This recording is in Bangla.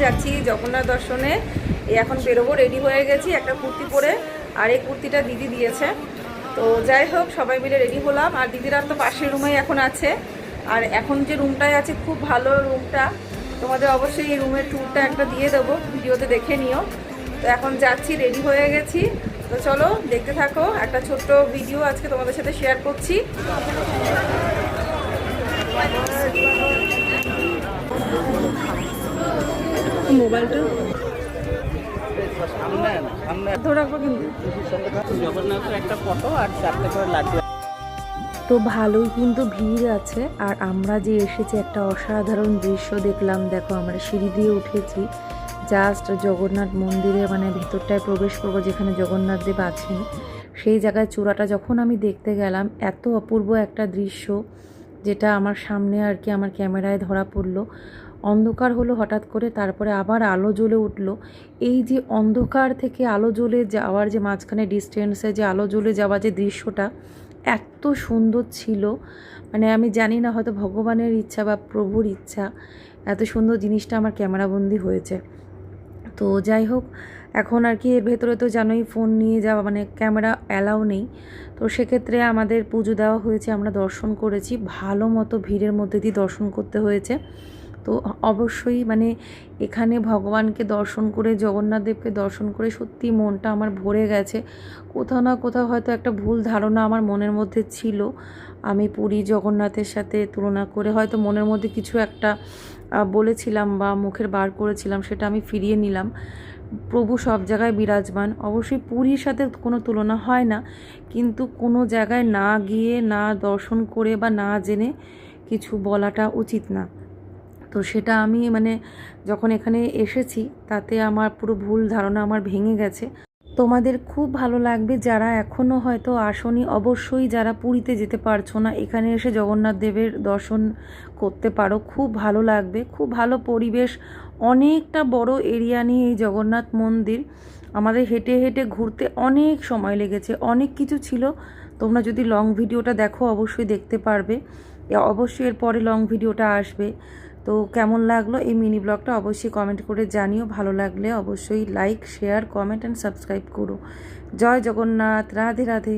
যাচ্ছি জগন্নাথ দর্শনে। এখন বেরোবো, রেডি হয়ে গেছি একটা কুর্তি পরে, আর এই কুর্তিটা দিদি দিয়েছে। তো যাই হোক, সবাই মিলে রেডি হলাম। আর দিদিরা তো পাশের রুমেই এখন আছে। আর এখন যে রুমটায় আছে খুব ভালো রুমটা, তোমাদের অবশ্যই এই রুমের ট্যুরটা একটা দিয়ে দেবো, ভিডিওতে দেখে নিও। তো এখন যাচ্ছি, রেডি হয়ে গেছি। তো চলো দেখতে থাকো, একটা ছোট্ট ভিডিও আজকে তোমাদের সাথে শেয়ার করছি। মোবাইলটা ধরে রাখবো কিন্তু। জগন্নাথের একটা ফটো আর 4টে করে লাড্ডু। তো ভালোই কিন্তু ভিড় আছে। আর আমরা যে এসেছি একটা অসাধারণ দৃশ্য দেখলাম। দেখো, আমরা সিঁড়ি দিয়ে উঠেছি জাস্ট জগন্নাথ মন্দিরে, মানে ভেতরটায় প্রবেশ করবো যেখানে জগন্নাথ দেব আছেন, সেই জায়গায় চূড়াটা যখন আমি দেখতে গেলাম, এত অপূর্ব একটা দৃশ্য, যেটা আমার সামনে আর কি আমার ক্যামেরায় ধরা পড়লো। অন্ধকার হলো হঠাৎ করে, তারপরে আবার আলো জ্বলে উঠলো। এই যে অন্ধকার থেকে আলো জ্বলে যাওয়ার যে মাঝখানে ডিস্টেন্সে যে আলো জ্বলে যাওয়া যে দৃশ্যটা এত সুন্দর ছিল, মানে আমি জানি না, হয়তো ভগবানের ইচ্ছা বা প্রভুর ইচ্ছা, এত সুন্দর জিনিসটা আমার ক্যামেরাবন্দি হয়েছে। তো যাই হোক, এখন আর কি এর ভেতরে তো জানোই ফোন নিয়ে যাওয়া মানে ক্যামেরা অ্যালাউ নেই। তো সেক্ষেত্রে আমাদের পুজো দেওয়া হয়েছে, আমরা দর্শন করেছি, ভালো মতো ভিড়ের মধ্যে দিয়ে দর্শন করতে হয়েছে। তো অবশ্যই মানে এখানে ভগবানকে দর্শন করে, জগন্নাথ দেবকে দর্শন করে সত্যি মনটা আমার ভরে গেছে। কোথাও না কোথাও হয়তো একটা ভুল ধারণা আমার মনের মধ্যে ছিল, আমি পুরী জগন্নাথের সাথে তুলনা করে হয়তো মনের মধ্যে কিছু একটা বলেছিলাম বা মুখের বার করেছিলাম, সেটা আমি ফিরিয়ে নিলাম। প্রভু সব জায়গায় বিরাজমান, অবশ্যই পুরীর সাথে কোনো তুলনা হয় না, কিন্তু কোনো জায়গায় না গিয়ে, না দর্শন করে বা না জেনে কিছু বলাটা উচিত না। তো সেটা আমি মানে যখন এখানে এসেছি, তাতে আমার পুরো ভুল ধারণা আমার ভেঙে গেছে। তোমাদের খুব ভালো লাগবে যারা এখনও হয়তো আসনি, অবশ্যই যারা পুরীতে যেতে পারছো না, এখানে এসে জগন্নাথ দেবের দর্শন করতে পারো, খুব ভালো লাগবে, খুব ভালো পরিবেশ। অনেকটা বড় এরিয়া নিয়ে এই জগন্নাথ মন্দির, আমাদের হেঁটে হেঁটে ঘুরতে অনেক সময় লেগেছে, অনেক কিছু ছিল। তোমরা যদি লং ভিডিওটা দেখো অবশ্যই দেখতে পারবে, অবশ্যই এর পরে লং ভিডিওটা আসবে। তো কেমন লাগলো এই মিনি ব্লগটা অবশ্যই কমেন্ট করে জানিও। ভালো লাগলে অবশ্যই like, share, comment and subscribe করো। জয় জগন্নাথ, রাধে রাধে।